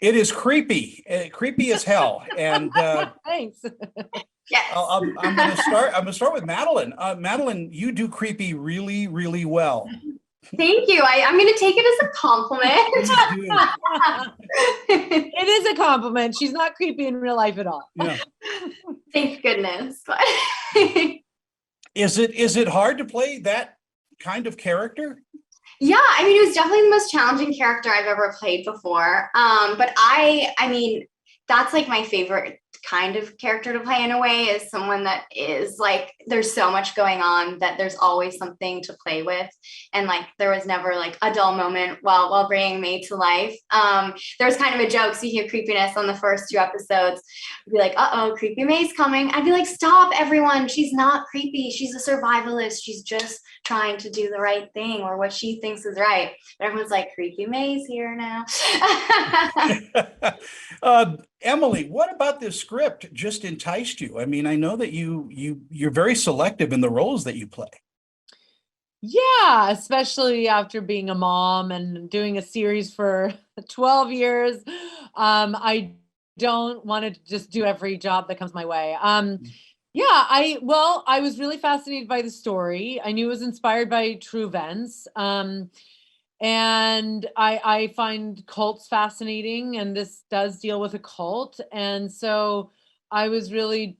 It is creepy, creepy as hell. And Thanks. Yes. I'm going to start. I'm going to start with Madeline. Madeline, you do creepy really, really well. Thank you. I'm going to take it as a compliment. It is a compliment. She's not creepy in real life at all. Yeah. Thank goodness. But Is it hard to play that kind of character? yeah, I mean, it was definitely the most challenging character I've ever played before. But I mean, that's like my favorite kind of character to play in a way, is someone that is like, there's so much going on that there's always something to play with. And like, there was never like a dull moment while bringing May to life. There was kind of a joke, speaking of creepiness, on the first 2 episodes, I'd be like, uh-oh, creepy May's coming. I'd be like, stop everyone. She's not creepy. She's a survivalist. She's just trying to do the right thing, or what she thinks is right. But everyone's like, creepy May's here now. Emily, what about this script just enticed you? I mean, I know that you're very selective in the roles that you play. Yeah, especially after being a mom and doing a series for 12 years. I don't want to just do every job that comes my way. Yeah, I was really fascinated by the story. I knew it was inspired by true events. And I find cults fascinating, and this does deal with a cult. And so I was really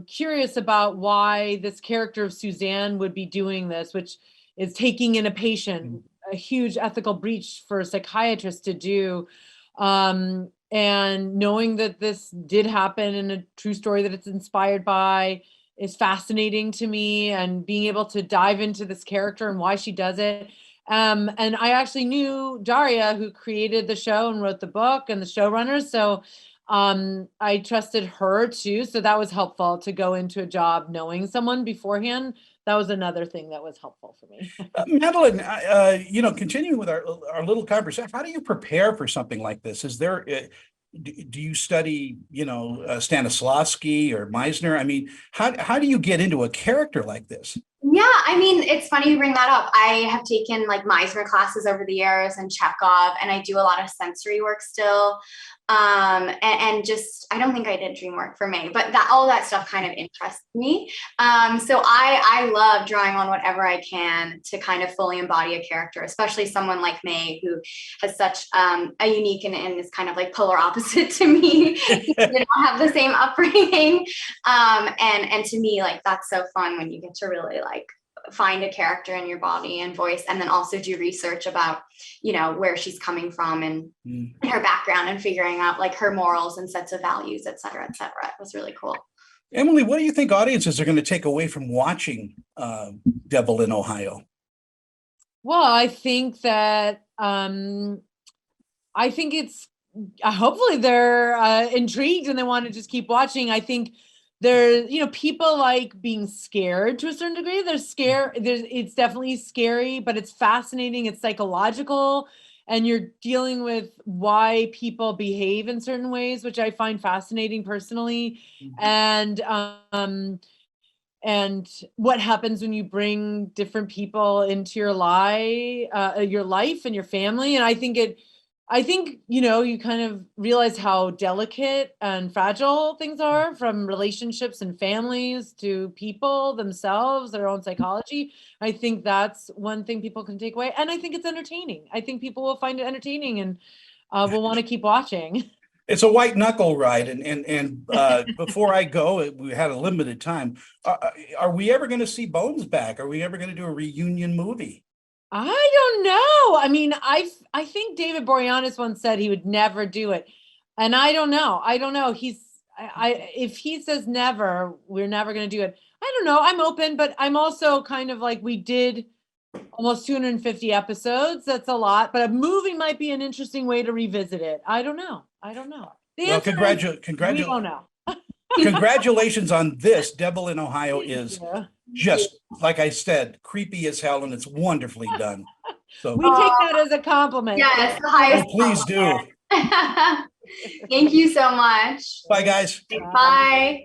curious about why this character of Suzanne would be doing this, which is taking in a patient, a huge ethical breach for a psychiatrist to do. And knowing that this did happen in a true story that it's inspired by is fascinating to me, and being able to dive into this character and why she does it. And I actually knew Daria, who created the show and wrote the book, and the showrunners. So I trusted her too. So that was helpful to go into a job knowing someone beforehand. That was another thing that was helpful for me. Madeline, continuing with our little conversation, how do you prepare for something like this? Is there, do you study, Stanislavski or Meisner? I mean, how do you get into a character like this? Yeah, I mean, it's funny you bring that up. I have taken like Meisner classes over the years, and Chekhov, and I do a lot of sensory work still. And just, I don't think I did dream work for May, but all that stuff kind of interests me. So I love drawing on whatever I can to kind of fully embody a character, especially someone like May, who has such a unique and is kind of like polar opposite to me. We don't have the same upbringing. And to me, like, that's so fun when you get to really like find a character in your body and voice, and then also do research about, where she's coming from and her background, and figuring out like her morals and sets of values, et cetera, et cetera. It was really cool. Emily, what do you think audiences are going to take away from watching Devil in Ohio? Well, I think that it's hopefully they're intrigued and they want to just keep watching. I think there, people like being scared to a certain degree. They're scared. It's definitely scary, but it's fascinating. It's psychological, and you're dealing with why people behave in certain ways, which I find fascinating personally. Mm-hmm. And what happens when you bring different people into your life and your family. And I think you kind of realize how delicate and fragile things are, from relationships and families to people themselves, their own psychology. I think that's one thing people can take away. And I think it's entertaining. I think people will find it entertaining and will want to keep watching. It's a white knuckle ride. And before I go, we had a limited time. Are we ever going to see Bones back? Are we ever going to do a reunion movie? I don't know. I mean, I think David Boreanaz once said he would never do it. And I don't know. If he says never, we're never going to do it. I don't know. I'm open, but I'm also kind of like, we did almost 250 episodes. That's a lot, but a movie might be an interesting way to revisit it. I don't know. Well, congratulations on this. Devil in Ohio is just, like I said, creepy as hell, and it's wonderfully done. So we take that as a compliment. Yes, the highest. Please do. Thank you so much. Bye, guys. Bye.